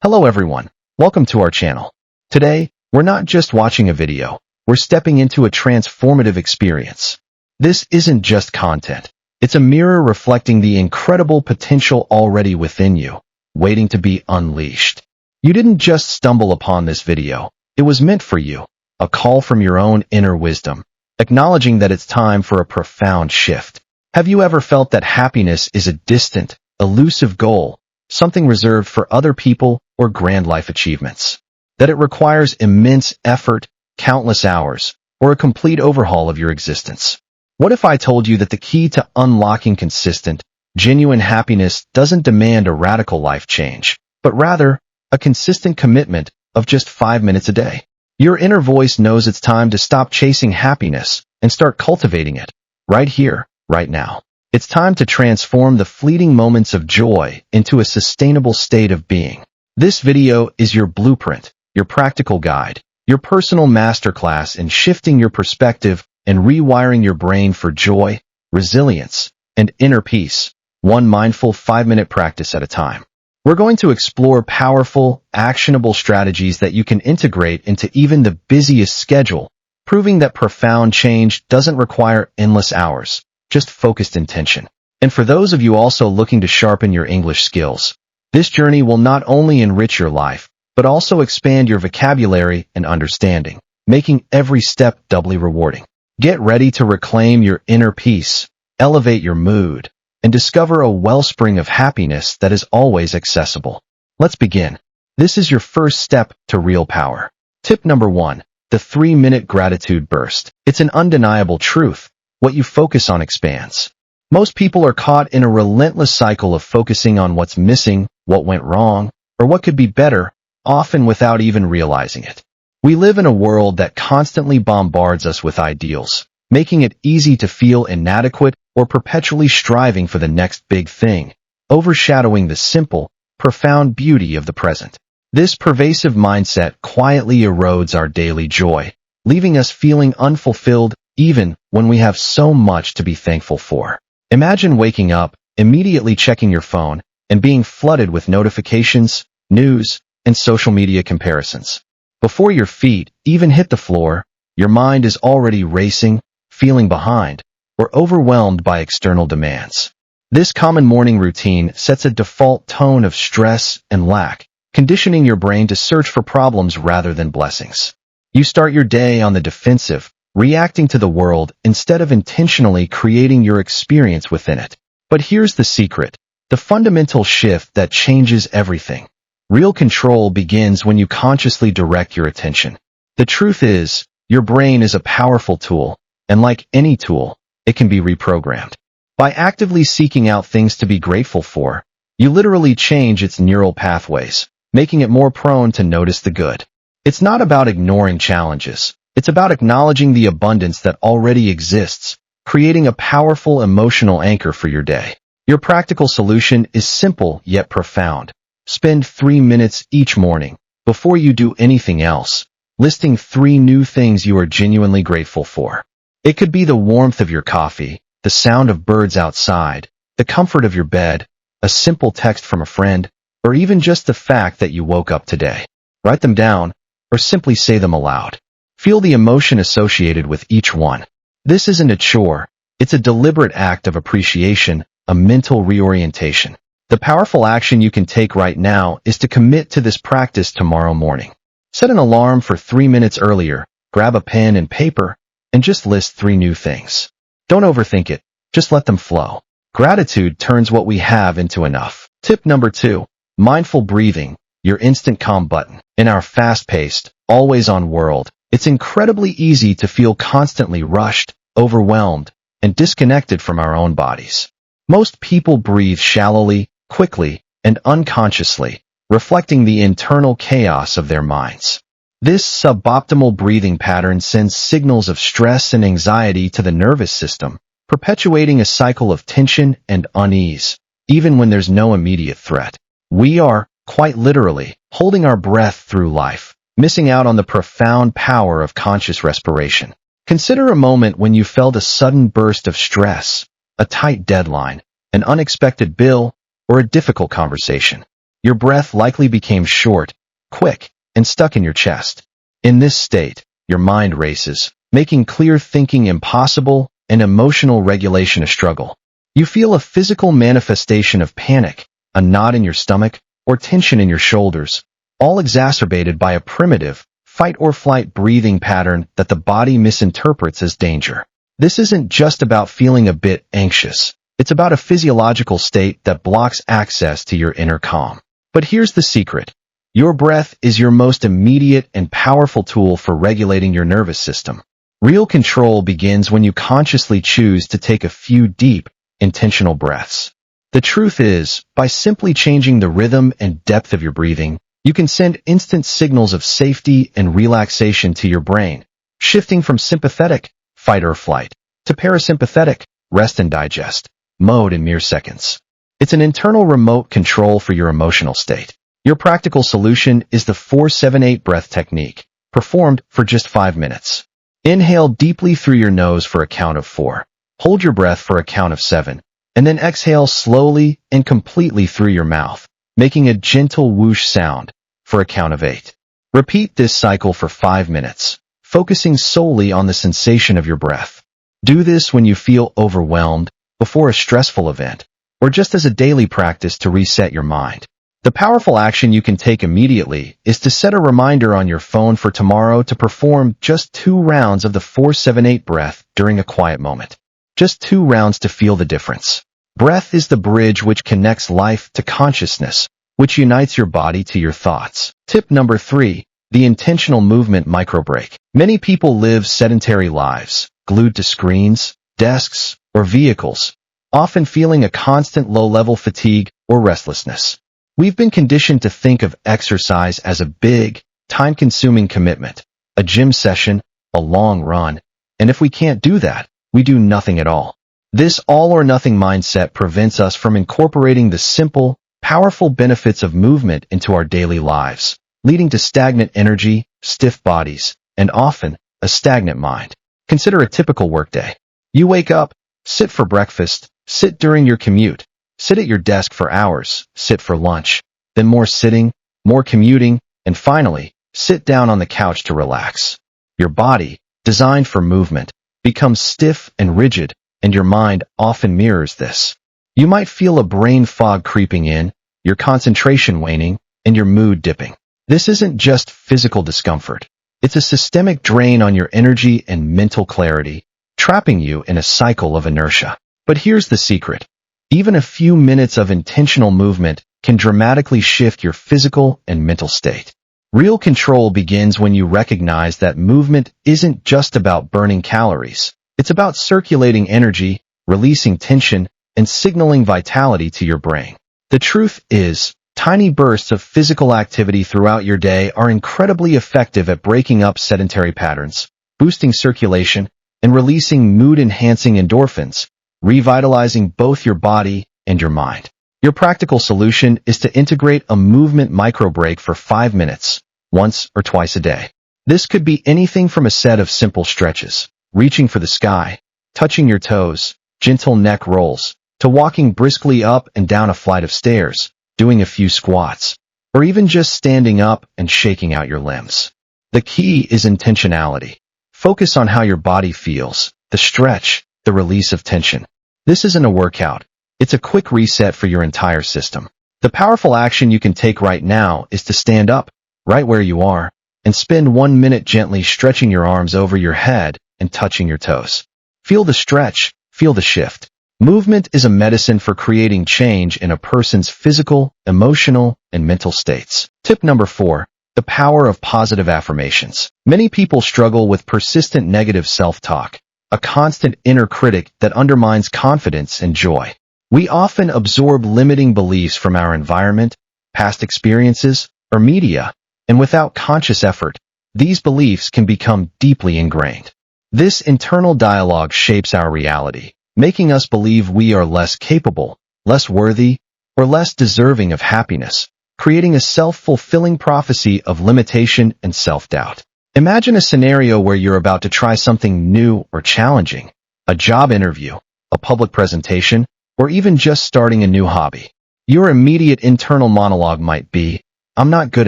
Hello everyone, welcome to our channel. Today, we're not just watching a video, we're stepping into a transformative experience. This isn't just content, it's a mirror reflecting the incredible potential already within you, waiting to be unleashed. You didn't just stumble upon this video, it was meant for you, a call from your own inner wisdom, acknowledging that it's time for a profound shift. Have you ever felt that happiness is a distant, elusive goal, something reserved for other people or grand life achievements? That it requires immense effort, countless hours, or a complete overhaul of your existence? What if I told you that the key to unlocking consistent, genuine happiness doesn't demand a radical life change, but rather a consistent commitment of just 5 minutes a day? Your inner voice knows it's time to stop chasing happiness and start cultivating it, right here, right now. It's time to transform the fleeting moments of joy into a sustainable state of being. This video is your blueprint, your practical guide, your personal masterclass in shifting your perspective and rewiring your brain for joy, resilience, and inner peace, one mindful 5-minute practice at a time. We're going to explore powerful, actionable strategies that you can integrate into even the busiest schedule, proving that profound change doesn't require endless hours, just focused intention. And for those of you also looking to sharpen your English skills, this journey will not only enrich your life, but also expand your vocabulary and understanding, making every step doubly rewarding. Get ready to reclaim your inner peace, elevate your mood, and discover a wellspring of happiness that is always accessible. Let's begin. This is your first step to real power. Tip number 1, the 3-minute gratitude burst. It's an undeniable truth. What you focus on expands. Most people are caught in a relentless cycle of focusing on what's missing, what went wrong, or what could be better, often without even realizing it. We live in a world that constantly bombards us with ideals, making it easy to feel inadequate or perpetually striving for the next big thing, overshadowing the simple, profound beauty of the present. This pervasive mindset quietly erodes our daily joy, leaving us feeling unfulfilled even when we have so much to be thankful for. Imagine waking up, immediately checking your phone, and being flooded with notifications, news, and social media comparisons. Before your feet even hit the floor, your mind is already racing, feeling behind, or overwhelmed by external demands. This common morning routine sets a default tone of stress and lack, conditioning your brain to search for problems rather than blessings. You start your day on the defensive, reacting to the world instead of intentionally creating your experience within it. But here's the secret, the fundamental shift that changes everything. Real control begins when you consciously direct your attention. The truth is, your brain is a powerful tool, and like any tool, it can be reprogrammed. By actively seeking out things to be grateful for, you literally change its neural pathways, making it more prone to notice the good. It's not about ignoring challenges. It's about acknowledging the abundance that already exists, creating a powerful emotional anchor for your day. Your practical solution is simple yet profound. Spend 3 minutes each morning, before you do anything else, listing 3 new things you are genuinely grateful for. It could be the warmth of your coffee, the sound of birds outside, the comfort of your bed, a simple text from a friend, or even just the fact that you woke up today. Write them down, or simply say them aloud. Feel the emotion associated with each one. This isn't a chore, it's a deliberate act of appreciation, a mental reorientation. The powerful action you can take right now is to commit to this practice tomorrow morning. Set an alarm for 3 minutes earlier, grab a pen and paper, and just list 3 new things. Don't overthink it, just let them flow. Gratitude turns what we have into enough. Tip number 2, mindful breathing, your instant calm button. In our fast-paced, always-on world, it's incredibly easy to feel constantly rushed, overwhelmed, and disconnected from our own bodies. Most people breathe shallowly, quickly, and unconsciously, reflecting the internal chaos of their minds. This suboptimal breathing pattern sends signals of stress and anxiety to the nervous system, perpetuating a cycle of tension and unease, even when there's no immediate threat. We are, quite literally, holding our breath through life, missing out on the profound power of conscious respiration. Consider a moment when you felt a sudden burst of stress, a tight deadline, an unexpected bill, or a difficult conversation. Your breath likely became short, quick, and stuck in your chest. In this state, your mind races, making clear thinking impossible and emotional regulation a struggle. You feel a physical manifestation of panic, a knot in your stomach, or tension in your shoulders, all exacerbated by a primitive, fight-or-flight breathing pattern that the body misinterprets as danger. This isn't just about feeling a bit anxious. It's about a physiological state that blocks access to your inner calm. But here's the secret. Your breath is your most immediate and powerful tool for regulating your nervous system. Real control begins when you consciously choose to take a few deep, intentional breaths. The truth is, by simply changing the rhythm and depth of your breathing, you can send instant signals of safety and relaxation to your brain, shifting from sympathetic, fight or flight, to parasympathetic, rest and digest, mode in mere seconds. It's an internal remote control for your emotional state. Your practical solution is the 4-7-8 breath technique, performed for just 5 minutes. Inhale deeply through your nose for a count of 4. Hold your breath for a count of 7, and then exhale slowly and completely through your mouth, making a gentle whoosh sound for a count of 8. Repeat this cycle for 5 minutes, focusing solely on the sensation of your breath. Do this when you feel overwhelmed, before a stressful event, or just as a daily practice to reset your mind. The powerful action you can take immediately is to set a reminder on your phone for tomorrow to perform just 2 rounds of the 4-7-8 breath during a quiet moment. Just 2 rounds to feel the difference. Breath is the bridge which connects life to consciousness, which unites your body to your thoughts. Tip number 3, the intentional movement microbreak. Many people live sedentary lives, glued to screens, desks, or vehicles, often feeling a constant low-level fatigue or restlessness. We've been conditioned to think of exercise as a big, time-consuming commitment, a gym session, a long run, and if we can't do that, we do nothing at all. This all-or-nothing mindset prevents us from incorporating the simple, powerful benefits of movement into our daily lives, leading to stagnant energy, stiff bodies, and often, a stagnant mind. Consider a typical workday. You wake up, sit for breakfast, sit during your commute, sit at your desk for hours, sit for lunch, then more sitting, more commuting, and finally, sit down on the couch to relax. Your body, designed for movement, becomes stiff and rigid, and your mind often mirrors this. You might feel a brain fog creeping in, your concentration waning, and your mood dipping. This isn't just physical discomfort. It's a systemic drain on your energy and mental clarity, trapping you in a cycle of inertia. But here's the secret. Even a few minutes of intentional movement can dramatically shift your physical and mental state. Real control begins when you recognize that movement isn't just about burning calories. It's about circulating energy, releasing tension, and signaling vitality to your brain. The truth is, tiny bursts of physical activity throughout your day are incredibly effective at breaking up sedentary patterns, boosting circulation, and releasing mood-enhancing endorphins, revitalizing both your body and your mind. Your practical solution is to integrate a movement microbreak for 5 minutes, once or twice a day. This could be anything from a set of simple stretches, reaching for the sky, touching your toes, gentle neck rolls, to walking briskly up and down a flight of stairs, doing a few squats, or even just standing up and shaking out your limbs. The key is intentionality. Focus on how your body feels, the stretch, the release of tension. This isn't a workout. It's a quick reset for your entire system. The powerful action you can take right now is to stand up, right where you are, and spend 1 minute gently stretching your arms over your head and touching your toes. Feel the stretch, feel the shift. Movement is a medicine for creating change in a person's physical, emotional, and mental states. Tip number 4, the power of positive affirmations. Many people struggle with persistent negative self-talk, a constant inner critic that undermines confidence and joy. We often absorb limiting beliefs from our environment, past experiences, or media, and without conscious effort, these beliefs can become deeply ingrained. This internal dialogue shapes our reality, making us believe we are less capable, less worthy, or less deserving of happiness, creating a self-fulfilling prophecy of limitation and self-doubt. Imagine a scenario where you're about to try something new or challenging, a job interview, a public presentation, or even just starting a new hobby. Your immediate internal monologue might be, I'm not good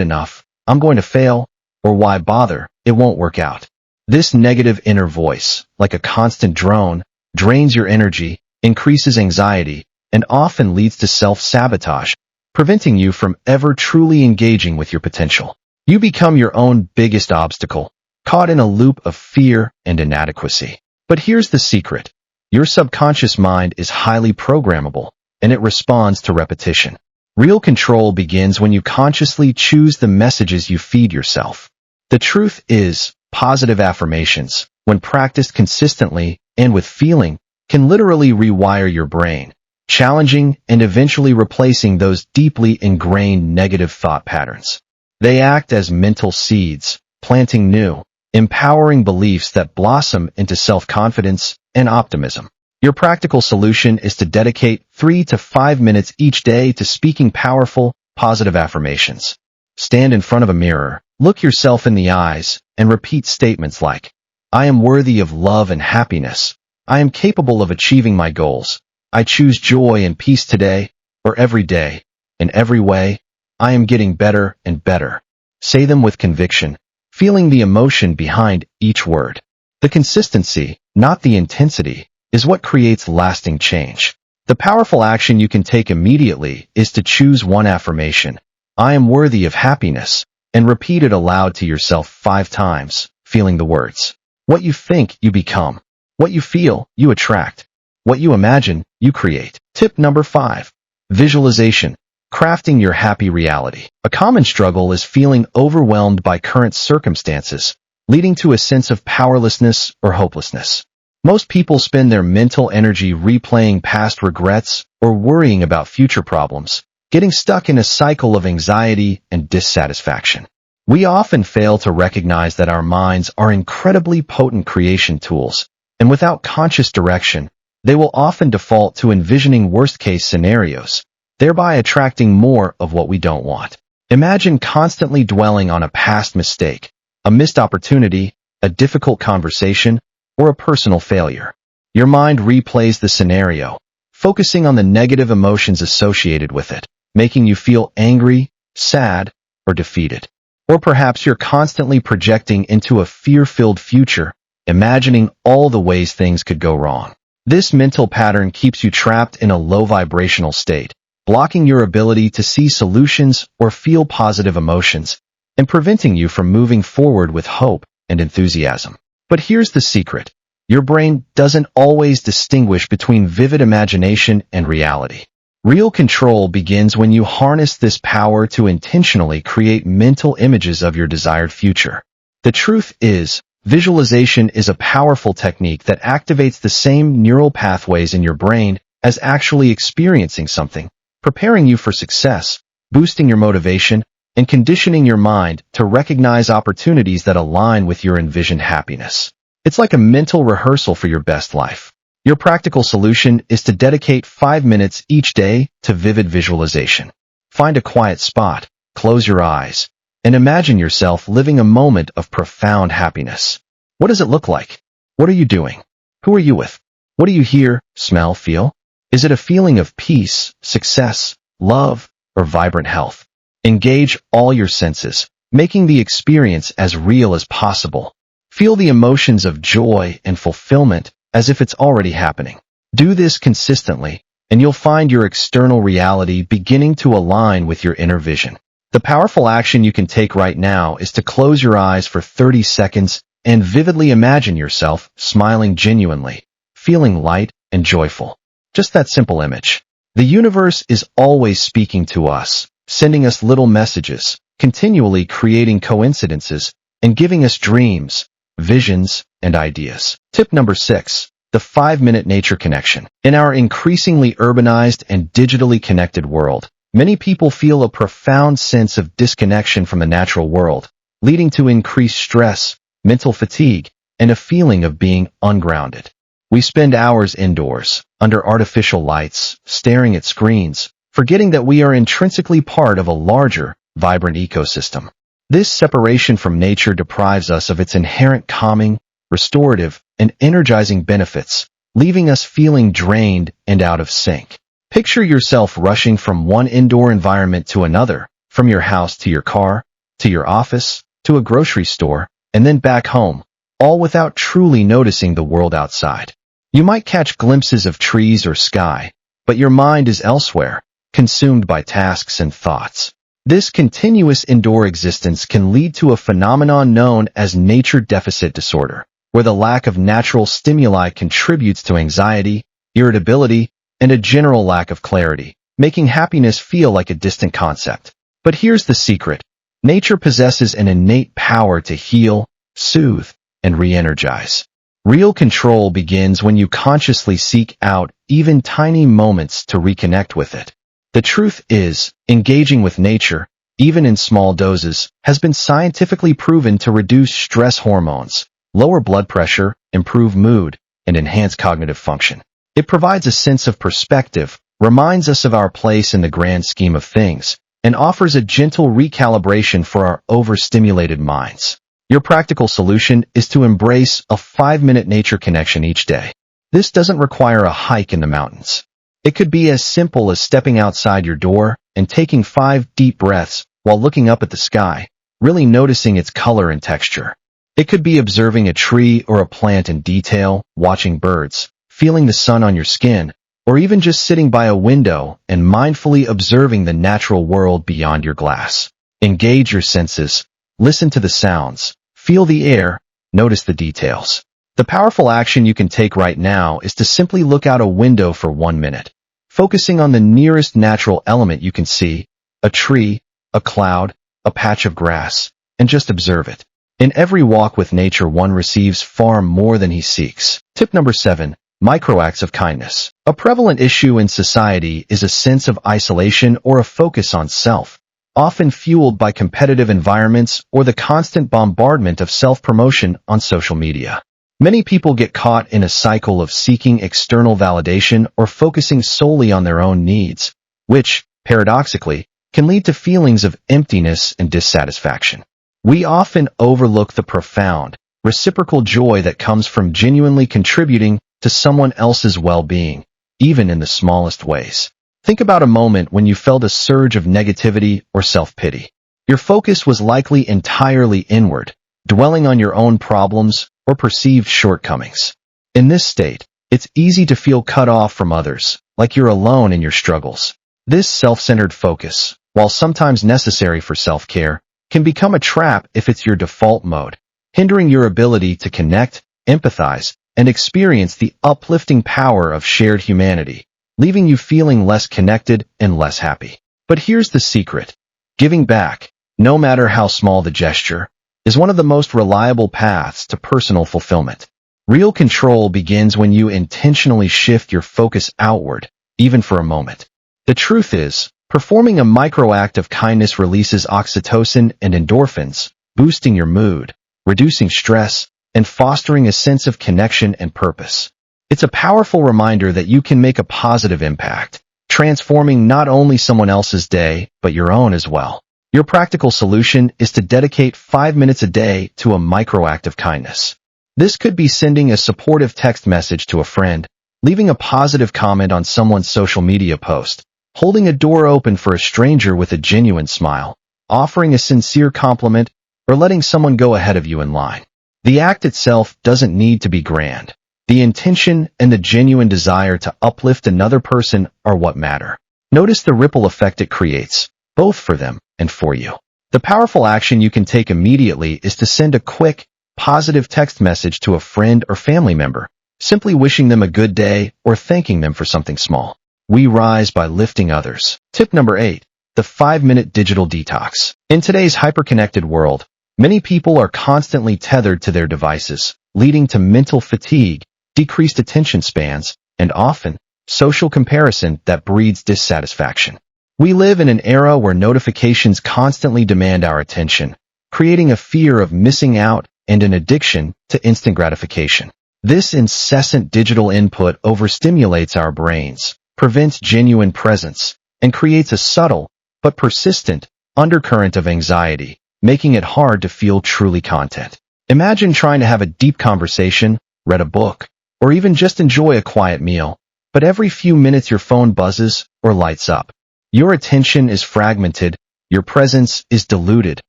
enough, I'm going to fail, or why bother, it won't work out. This negative inner voice, like a constant drone, drains your energy, increases anxiety, and often leads to self-sabotage, preventing you from ever truly engaging with your potential. You become your own biggest obstacle, caught in a loop of fear and inadequacy. But here's the secret. Your subconscious mind is highly programmable, and it responds to repetition. Real control begins when you consciously choose the messages you feed yourself. The truth is, positive affirmations, when practiced consistently and with feeling, can literally rewire your brain, challenging and eventually replacing those deeply ingrained negative thought patterns. They act as mental seeds, planting new, empowering beliefs that blossom into self-confidence and optimism. Your practical solution is to dedicate 3 to 5 minutes each day to speaking powerful, positive affirmations. Stand in front of a mirror, look yourself in the eyes, and repeat statements like, I am worthy of love and happiness. I am capable of achieving my goals. I choose joy and peace today, or every day. In every way, I am getting better and better. Say them with conviction, feeling the emotion behind each word. The consistency, not the intensity, is what creates lasting change. The powerful action you can take immediately is to choose one affirmation, I am worthy of happiness, and repeat it aloud to yourself 5 times, feeling the words. What you think, you become. What you feel, you attract. What you imagine, you create. Tip number 5. Visualization. Crafting your happy reality. A common struggle is feeling overwhelmed by current circumstances, leading to a sense of powerlessness or hopelessness. Most people spend their mental energy replaying past regrets or worrying about future problems, getting stuck in a cycle of anxiety and dissatisfaction. We often fail to recognize that our minds are incredibly potent creation tools, and without conscious direction, they will often default to envisioning worst-case scenarios, thereby attracting more of what we don't want. Imagine constantly dwelling on a past mistake, a missed opportunity, a difficult conversation, or a personal failure. Your mind replays the scenario, focusing on the negative emotions associated with it, making you feel angry, sad, or defeated. Or perhaps you're constantly projecting into a fear-filled future, imagining all the ways things could go wrong. This mental pattern keeps you trapped in a low vibrational state, blocking your ability to see solutions or feel positive emotions, and preventing you from moving forward with hope and enthusiasm. But here's the secret. Your brain doesn't always distinguish between vivid imagination and reality. Real control begins when you harness this power to intentionally create mental images of your desired future. The truth is, visualization is a powerful technique that activates the same neural pathways in your brain as actually experiencing something, preparing you for success, boosting your motivation, and conditioning your mind to recognize opportunities that align with your envisioned happiness. It's like a mental rehearsal for your best life. Your practical solution is to dedicate 5 minutes each day to vivid visualization. Find a quiet spot, close your eyes, and imagine yourself living a moment of profound happiness. What does it look like? What are you doing? Who are you with? What do you hear, smell, feel? Is it a feeling of peace, success, love, or vibrant health? Engage all your senses, making the experience as real as possible. Feel the emotions of joy and fulfillment as if it's already happening. Do this consistently, and you'll find your external reality beginning to align with your inner vision. The powerful action you can take right now is to close your eyes for 30 seconds and vividly imagine yourself smiling genuinely, feeling light and joyful. Just that simple image. The universe is always speaking to us, sending us little messages, continually creating coincidences, and giving us dreams, visions, and ideas. Tip number 6. The 5-minute nature connection. In our increasingly urbanized and digitally connected world, many people feel a profound sense of disconnection from the natural world, leading to increased stress, mental fatigue, and a feeling of being ungrounded. We spend hours indoors, under artificial lights, staring at screens, forgetting that we are intrinsically part of a larger, vibrant ecosystem. This separation from nature deprives us of its inherent calming, restorative, and energizing benefits, leaving us feeling drained and out of sync. Picture yourself rushing from one indoor environment to another, from your house to your car, to your office, to a grocery store, and then back home, all without truly noticing the world outside. You might catch glimpses of trees or sky, but your mind is elsewhere, consumed by tasks and thoughts. This continuous indoor existence can lead to a phenomenon known as nature deficit disorder, where the lack of natural stimuli contributes to anxiety, irritability, and a general lack of clarity, making happiness feel like a distant concept. But here's the secret. Nature possesses an innate power to heal, soothe, and re-energize. Real control begins when you consciously seek out even tiny moments to reconnect with it. The truth is, engaging with nature, even in small doses, has been scientifically proven to reduce stress hormones, lower blood pressure, improve mood, and enhance cognitive function. It provides a sense of perspective, reminds us of our place in the grand scheme of things, and offers a gentle recalibration for our overstimulated minds. Your practical solution is to embrace a 5-minute nature connection each day. This doesn't require a hike in the mountains. It could be as simple as stepping outside your door and taking 5 deep breaths while looking up at the sky, really noticing its color and texture. It could be observing a tree or a plant in detail, watching birds, feeling the sun on your skin, or even just sitting by a window and mindfully observing the natural world beyond your glass. Engage your senses, listen to the sounds, feel the air, notice the details. The powerful action you can take right now is to simply look out a window for 1 minute, focusing on the nearest natural element you can see, a tree, a cloud, a patch of grass, and just observe it. In every walk with nature, one receives far more than he seeks. Tip number 7. Microacts of kindness. A prevalent issue in society is a sense of isolation or a focus on self, often fueled by competitive environments or the constant bombardment of self-promotion on social media. Many people get caught in a cycle of seeking external validation or focusing solely on their own needs, which, paradoxically, can lead to feelings of emptiness and dissatisfaction. We often overlook the profound, reciprocal joy that comes from genuinely contributing to someone else's well-being, even in the smallest ways. Think about a moment when you felt a surge of negativity or self-pity. Your focus was likely entirely inward, dwelling on your own problems or perceived shortcomings. In this state, it's easy to feel cut off from others, like you're alone in your struggles. This self-centered focus, while sometimes necessary for self-care, can become a trap if it's your default mode, hindering your ability to connect, empathize, and experience the uplifting power of shared humanity, leaving you feeling less connected and less happy. But here's the secret. Giving back, no matter how small the gesture, is one of the most reliable paths to personal fulfillment. Real control begins when you intentionally shift your focus outward, even for a moment. The truth is, performing a microact of kindness releases oxytocin and endorphins, boosting your mood, reducing stress, and fostering a sense of connection and purpose. It's a powerful reminder that you can make a positive impact, transforming not only someone else's day, but your own as well. Your practical solution is to dedicate 5 minutes a day to a microact of kindness. This could be sending a supportive text message to a friend, leaving a positive comment on someone's social media post, holding a door open for a stranger with a genuine smile, offering a sincere compliment, or letting someone go ahead of you in line. The act itself doesn't need to be grand. The intention and the genuine desire to uplift another person are what matter. Notice the ripple effect it creates, both for them and for you. The powerful action you can take immediately is to send a quick, positive text message to a friend or family member, simply wishing them a good day or thanking them for something small. We rise by lifting others. Tip number 8. The 5-minute digital detox. In today's hyperconnected world, many people are constantly tethered to their devices, leading to mental fatigue, decreased attention spans, and often, social comparison that breeds dissatisfaction. We live in an era where notifications constantly demand our attention, creating a fear of missing out and an addiction to instant gratification. This incessant digital input overstimulates our brains, prevents genuine presence, and creates a subtle, but persistent, undercurrent of anxiety, making it hard to feel truly content. Imagine trying to have a deep conversation, read a book, or even just enjoy a quiet meal, but every few minutes your phone buzzes or lights up. Your attention is fragmented, your presence is diluted,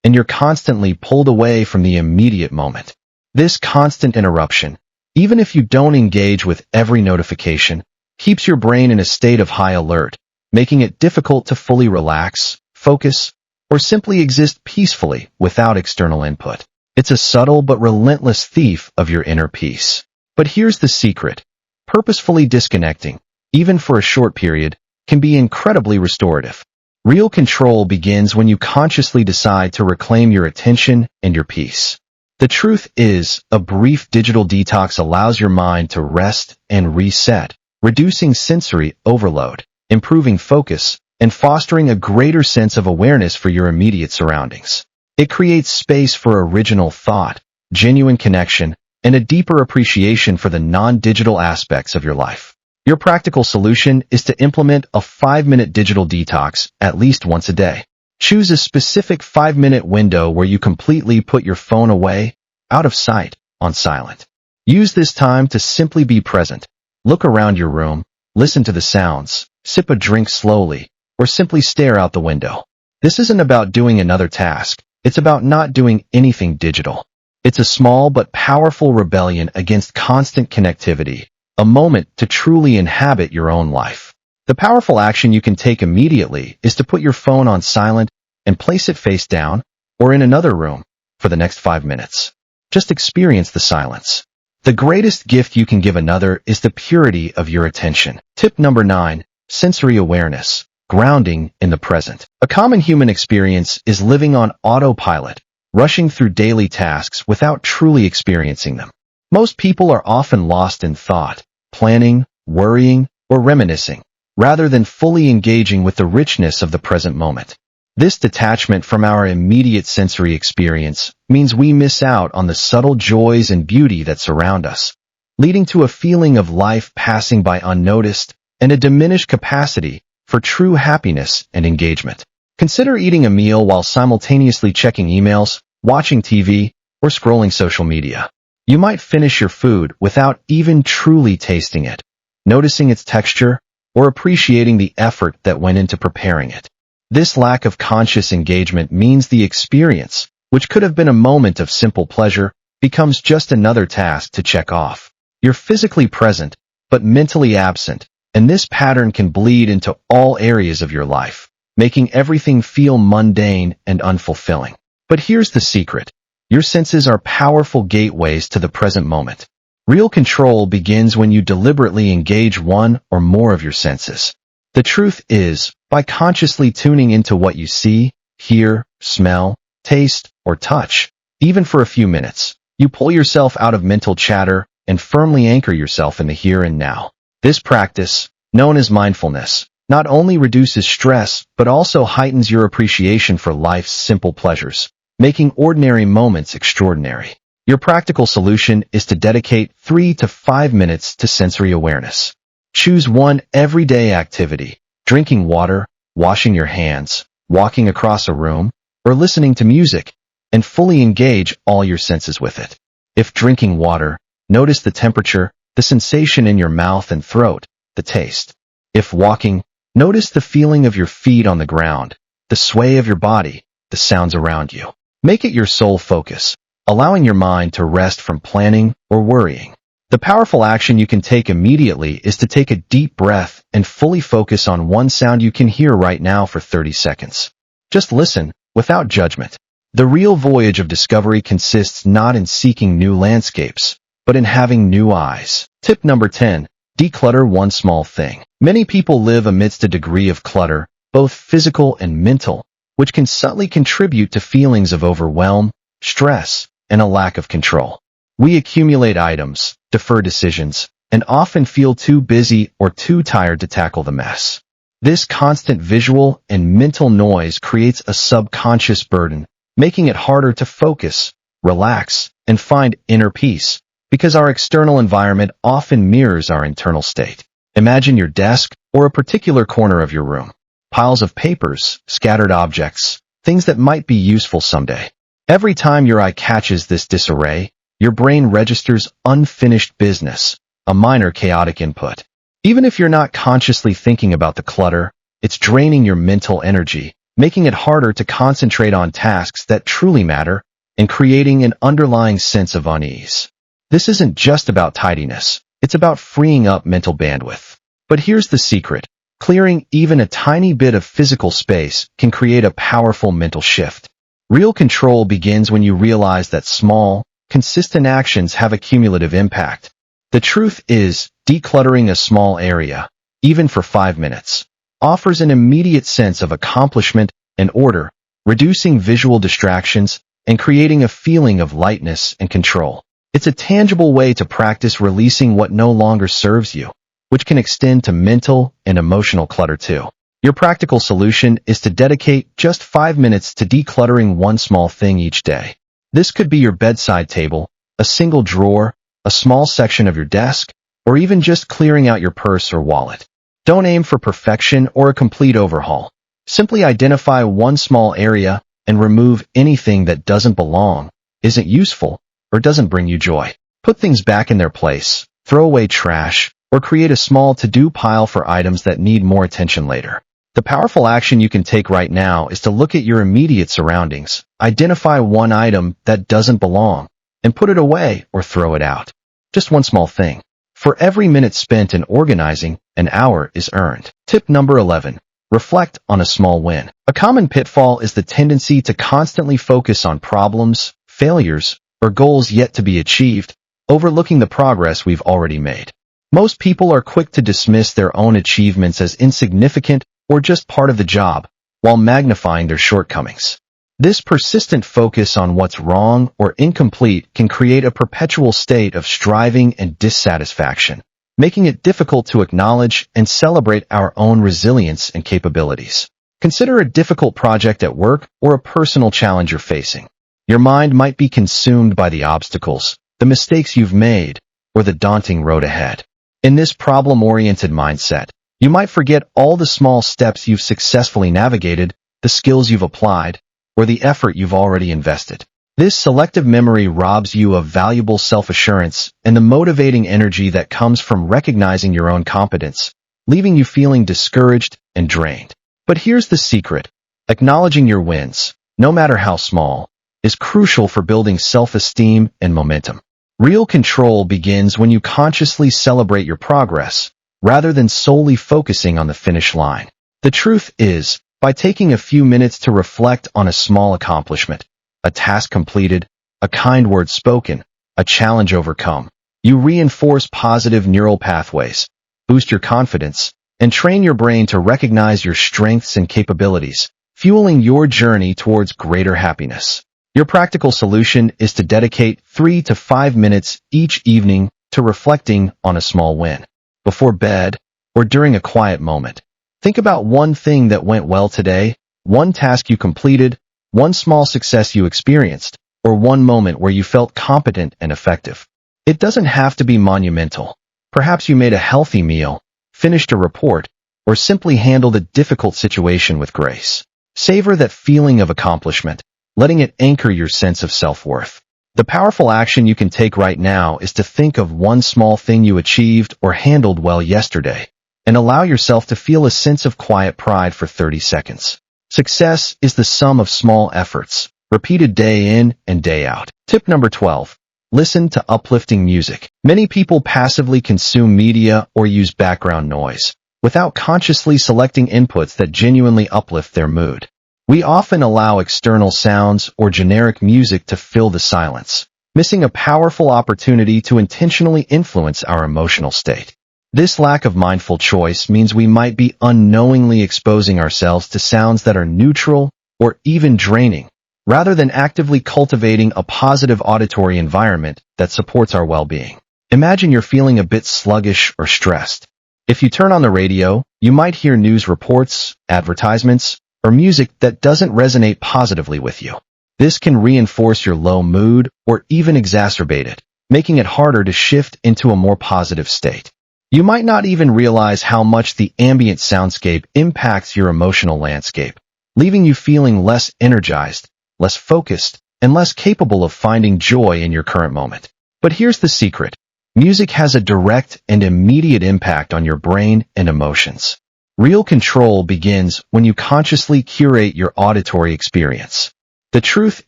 and you're constantly pulled away from the immediate moment. This constant interruption, even if you don't engage with every notification, keeps your brain in a state of high alert, making it difficult to fully relax, focus, or simply exist peacefully without external input. It's a subtle but relentless thief of your inner peace. But here's the secret. Purposefully disconnecting, even for a short period, can be incredibly restorative. Real control begins when you consciously decide to reclaim your attention and your peace. The truth is, a brief digital detox allows your mind to rest and reset, reducing sensory overload, improving focus, and fostering a greater sense of awareness for your immediate surroundings. It creates space for original thought, genuine connection, and a deeper appreciation for the non-digital aspects of your life. Your practical solution is to implement a 5-minute digital detox at least once a day. Choose a specific 5-minute window where you completely put your phone away, out of sight, on silent. Use this time to simply be present. Look around your room, listen to the sounds, sip a drink slowly, or simply stare out the window. This isn't about doing another task. It's about not doing anything digital. It's a small but powerful rebellion against constant connectivity, a moment to truly inhabit your own life. The powerful action you can take immediately is to put your phone on silent and place it face down or in another room for the next 5 minutes. Just experience the silence. The greatest gift you can give another is the purity of your attention. Tip number 9, sensory awareness, grounding in the present. A common human experience is living on autopilot, rushing through daily tasks without truly experiencing them. Most people are often lost in thought, planning, worrying, or reminiscing, rather than fully engaging with the richness of the present moment. This detachment from our immediate sensory experience means we miss out on the subtle joys and beauty that surround us, leading to a feeling of life passing by unnoticed and a diminished capacity for true happiness and engagement. Consider eating a meal while simultaneously checking emails, watching TV, or scrolling social media. You might finish your food without even truly tasting it, noticing its texture, or appreciating the effort that went into preparing it. This lack of conscious engagement means the experience, which could have been a moment of simple pleasure, becomes just another task to check off. You're physically present, but mentally absent, and this pattern can bleed into all areas of your life, making everything feel mundane and unfulfilling. But here's the secret. Your senses are powerful gateways to the present moment. Real control begins when you deliberately engage one or more of your senses. The truth is, by consciously tuning into what you see, hear, smell, taste, or touch, even for a few minutes, you pull yourself out of mental chatter and firmly anchor yourself in the here and now. This practice, known as mindfulness, not only reduces stress but also heightens your appreciation for life's simple pleasures, making ordinary moments extraordinary. Your practical solution is to dedicate 3 to 5 minutes to sensory awareness. Choose one everyday activity, drinking water, washing your hands, walking across a room, or listening to music, and fully engage all your senses with it. If drinking water, notice the temperature, the sensation in your mouth and throat, the taste. If walking, notice the feeling of your feet on the ground, the sway of your body, the sounds around you. Make it your sole focus, allowing your mind to rest from planning or worrying. The powerful action you can take immediately is to take a deep breath and fully focus on one sound you can hear right now for 30 seconds. Just listen, without judgment. The real voyage of discovery consists not in seeking new landscapes, but in having new eyes. Tip number 10. Declutter one small thing. Many people live amidst a degree of clutter, both physical and mental, which can subtly contribute to feelings of overwhelm, stress, and a lack of control. We accumulate items, defer decisions, and often feel too busy or too tired to tackle the mess. This constant visual and mental noise creates a subconscious burden, making it harder to focus, relax, and find inner peace, because our external environment often mirrors our internal state. Imagine your desk or a particular corner of your room. Piles of papers, scattered objects, things that might be useful someday. Every time your eye catches this disarray, your brain registers unfinished business, a minor chaotic input. Even if you're not consciously thinking about the clutter, it's draining your mental energy, making it harder to concentrate on tasks that truly matter and creating an underlying sense of unease. This isn't just about tidiness, it's about freeing up mental bandwidth. But here's the secret. Clearing even a tiny bit of physical space can create a powerful mental shift. Real control begins when you realize that small, consistent actions have a cumulative impact. The truth is, decluttering a small area, even for 5 minutes, offers an immediate sense of accomplishment and order, reducing visual distractions and creating a feeling of lightness and control. It's a tangible way to practice releasing what no longer serves you, which can extend to mental and emotional clutter too. Your practical solution is to dedicate just 5 minutes to decluttering one small thing each day. This could be your bedside table, a single drawer, a small section of your desk, or even just clearing out your purse or wallet. Don't aim for perfection or a complete overhaul. Simply identify one small area and remove anything that doesn't belong, isn't useful, or doesn't bring you joy. Put things back in their place, throw away trash, or create a small to-do pile for items that need more attention later. The powerful action you can take right now is to look at your immediate surroundings, identify one item that doesn't belong, and put it away or throw it out. Just one small thing. For every minute spent in organizing, an hour is earned. Tip number 11. Reflect on a small win. A common pitfall is the tendency to constantly focus on problems, failures, or goals yet to be achieved, overlooking the progress we've already made. Most people are quick to dismiss their own achievements as insignificant or just part of the job, while magnifying their shortcomings. This persistent focus on what's wrong or incomplete can create a perpetual state of striving and dissatisfaction, making it difficult to acknowledge and celebrate our own resilience and capabilities. Consider a difficult project at work or a personal challenge you're facing. Your mind might be consumed by the obstacles, the mistakes you've made, or the daunting road ahead. In this problem-oriented mindset, you might forget all the small steps you've successfully navigated, the skills you've applied, or the effort you've already invested. This selective memory robs you of valuable self-assurance and the motivating energy that comes from recognizing your own competence, leaving you feeling discouraged and drained. But here's the secret. Acknowledging your wins, no matter how small, is crucial for building self-esteem and momentum. Real control begins when you consciously celebrate your progress, rather than solely focusing on the finish line. The truth is, by taking a few minutes to reflect on a small accomplishment, a task completed, a kind word spoken, a challenge overcome, you reinforce positive neural pathways, boost your confidence, and train your brain to recognize your strengths and capabilities, fueling your journey towards greater happiness. Your practical solution is to dedicate 3 to 5 minutes each evening to reflecting on a small win. Before bed, or during a quiet moment, think about one thing that went well today, one task you completed, one small success you experienced, or one moment where you felt competent and effective. It doesn't have to be monumental. Perhaps you made a healthy meal, finished a report, or simply handled a difficult situation with grace. Savor that feeling of accomplishment, letting it anchor your sense of self-worth. The powerful action you can take right now is to think of one small thing you achieved or handled well yesterday, and allow yourself to feel a sense of quiet pride for 30 seconds. Success is the sum of small efforts, repeated day in and day out. Tip number 12. Listen to uplifting music. Many people passively consume media or use background noise, without consciously selecting inputs that genuinely uplift their mood. We often allow external sounds or generic music to fill the silence, missing a powerful opportunity to intentionally influence our emotional state. This lack of mindful choice means we might be unknowingly exposing ourselves to sounds that are neutral or even draining, rather than actively cultivating a positive auditory environment that supports our well-being. Imagine you're feeling a bit sluggish or stressed. If you turn on the radio, you might hear news reports, advertisements, or music that doesn't resonate positively with you. This can reinforce your low mood or even exacerbate it, making it harder to shift into a more positive state. You might not even realize how much the ambient soundscape impacts your emotional landscape, leaving you feeling less energized, less focused, and less capable of finding joy in your current moment. But here's the secret. Music has a direct and immediate impact on your brain and emotions. Real control begins when you consciously curate your auditory experience. The truth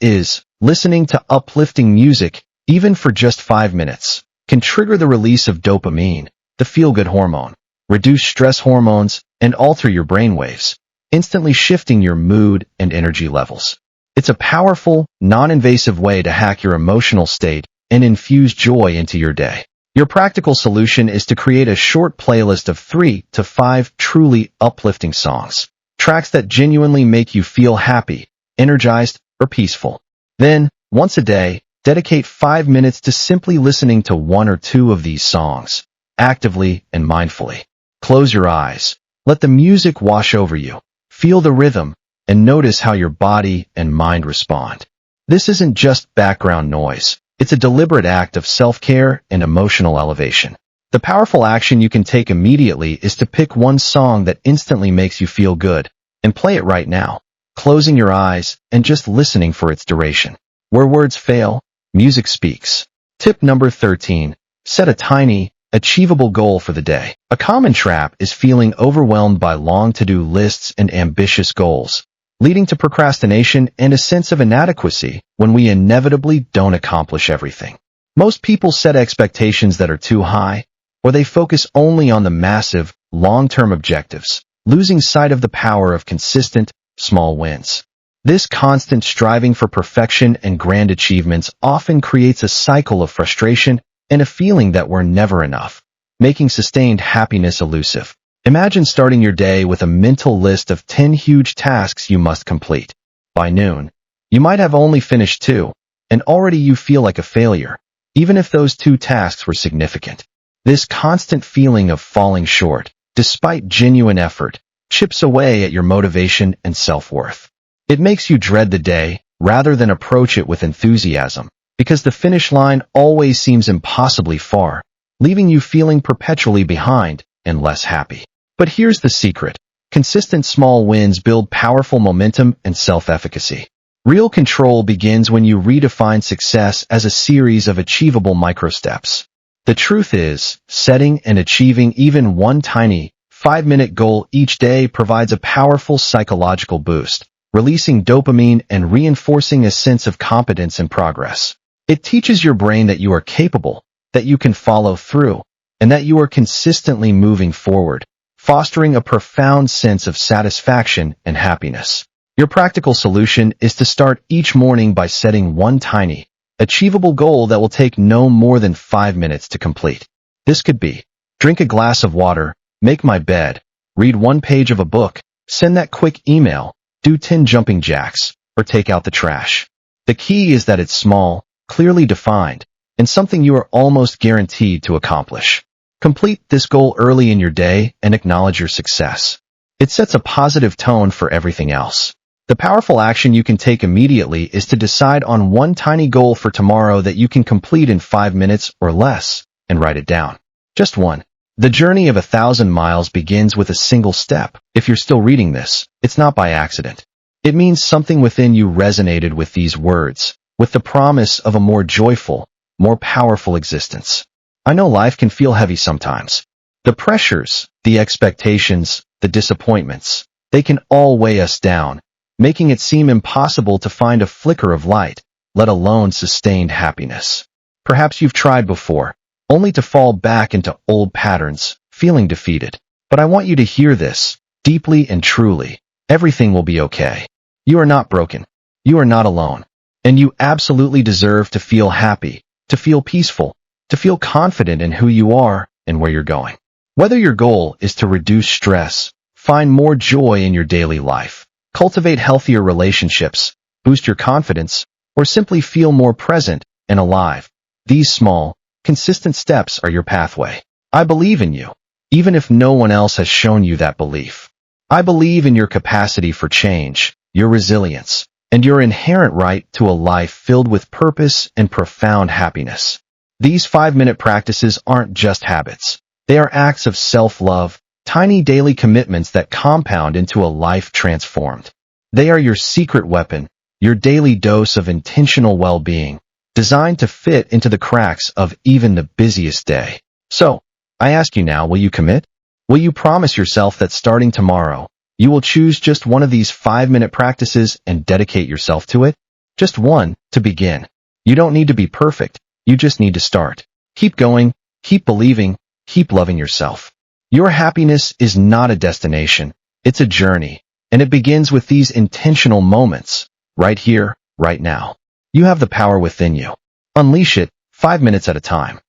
is, listening to uplifting music, even for just 5 minutes, can trigger the release of dopamine, the feel-good hormone, reduce stress hormones, and alter your brainwaves, instantly shifting your mood and energy levels. It's a powerful, non-invasive way to hack your emotional state and infuse joy into your day. Your practical solution is to create a short playlist of 3 to 5 truly uplifting songs, tracks that genuinely make you feel happy, energized, or peaceful. Then, once a day, dedicate 5 minutes to simply listening to 1 or 2 of these songs, actively and mindfully. Close your eyes, let the music wash over you, feel the rhythm, and notice how your body and mind respond. This isn't just background noise. It's a deliberate act of self-care and emotional elevation. The powerful action you can take immediately is to pick one song that instantly makes you feel good and play it right now, closing your eyes and just listening for its duration. Where words fail, music speaks. Tip number 13. Set a tiny, achievable goal for the day. A common trap is feeling overwhelmed by long to-do lists and ambitious goals, leading to procrastination and a sense of inadequacy when we inevitably don't accomplish everything. Most people set expectations that are too high, or they focus only on the massive, long-term objectives, losing sight of the power of consistent, small wins. This constant striving for perfection and grand achievements often creates a cycle of frustration and a feeling that we're never enough, making sustained happiness elusive. Imagine starting your day with a mental list of 10 huge tasks you must complete. By noon, you might have only finished 2, and already you feel like a failure, even if those 2 tasks were significant. This constant feeling of falling short, despite genuine effort, chips away at your motivation and self-worth. It makes you dread the day rather than approach it with enthusiasm, because the finish line always seems impossibly far, leaving you feeling perpetually behind and less happy. But here's the secret. Consistent small wins build powerful momentum and self-efficacy. Real control begins when you redefine success as a series of achievable microsteps. The truth is, setting and achieving even one tiny, 5-minute goal each day provides a powerful psychological boost, releasing dopamine and reinforcing a sense of competence and progress. It teaches your brain that you are capable, that you can follow through, and that you are consistently moving forward, fostering a profound sense of satisfaction and happiness. Your practical solution is to start each morning by setting one tiny, achievable goal that will take no more than 5 minutes to complete. This could be, drink a glass of water, make my bed, read 1 page of a book, send that quick email, do 10 jumping jacks, or take out the trash. The key is that it's small, clearly defined, and something you are almost guaranteed to accomplish. Complete this goal early in your day and acknowledge your success. It sets a positive tone for everything else. The powerful action you can take immediately is to decide on one tiny goal for tomorrow that you can complete in 5 minutes or less, and write it down. Just one. The journey of 1,000 miles begins with a single step. If you're still reading this, it's not by accident. It means something within you resonated with these words, with the promise of a more joyful, more powerful existence. I know life can feel heavy sometimes. The pressures, the expectations, the disappointments, they can all weigh us down, making it seem impossible to find a flicker of light, let alone sustained happiness. Perhaps you've tried before, only to fall back into old patterns, feeling defeated. But I want you to hear this, deeply and truly. Everything will be okay. You are not broken. You are not alone. And you absolutely deserve to feel happy, to feel peaceful, to feel confident in who you are and where you're going. Whether your goal is to reduce stress, find more joy in your daily life, cultivate healthier relationships, boost your confidence, or simply feel more present and alive, these small, consistent steps are your pathway. I believe in you, even if no one else has shown you that belief. I believe in your capacity for change, your resilience, and your inherent right to a life filled with purpose and profound happiness. These 5-minute practices aren't just habits. They are acts of self-love, tiny daily commitments that compound into a life transformed. They are your secret weapon, your daily dose of intentional well-being, designed to fit into the cracks of even the busiest day. So, I ask you now, will you commit? Will you promise yourself that starting tomorrow, you will choose just one of these 5-minute practices and dedicate yourself to it? Just one to begin. You don't need to be perfect. You just need to start. Keep going, keep believing, keep loving yourself. Your happiness is not a destination. It's a journey, and it begins with these intentional moments, right here, right now. You have the power within you. Unleash it 5 minutes at a time.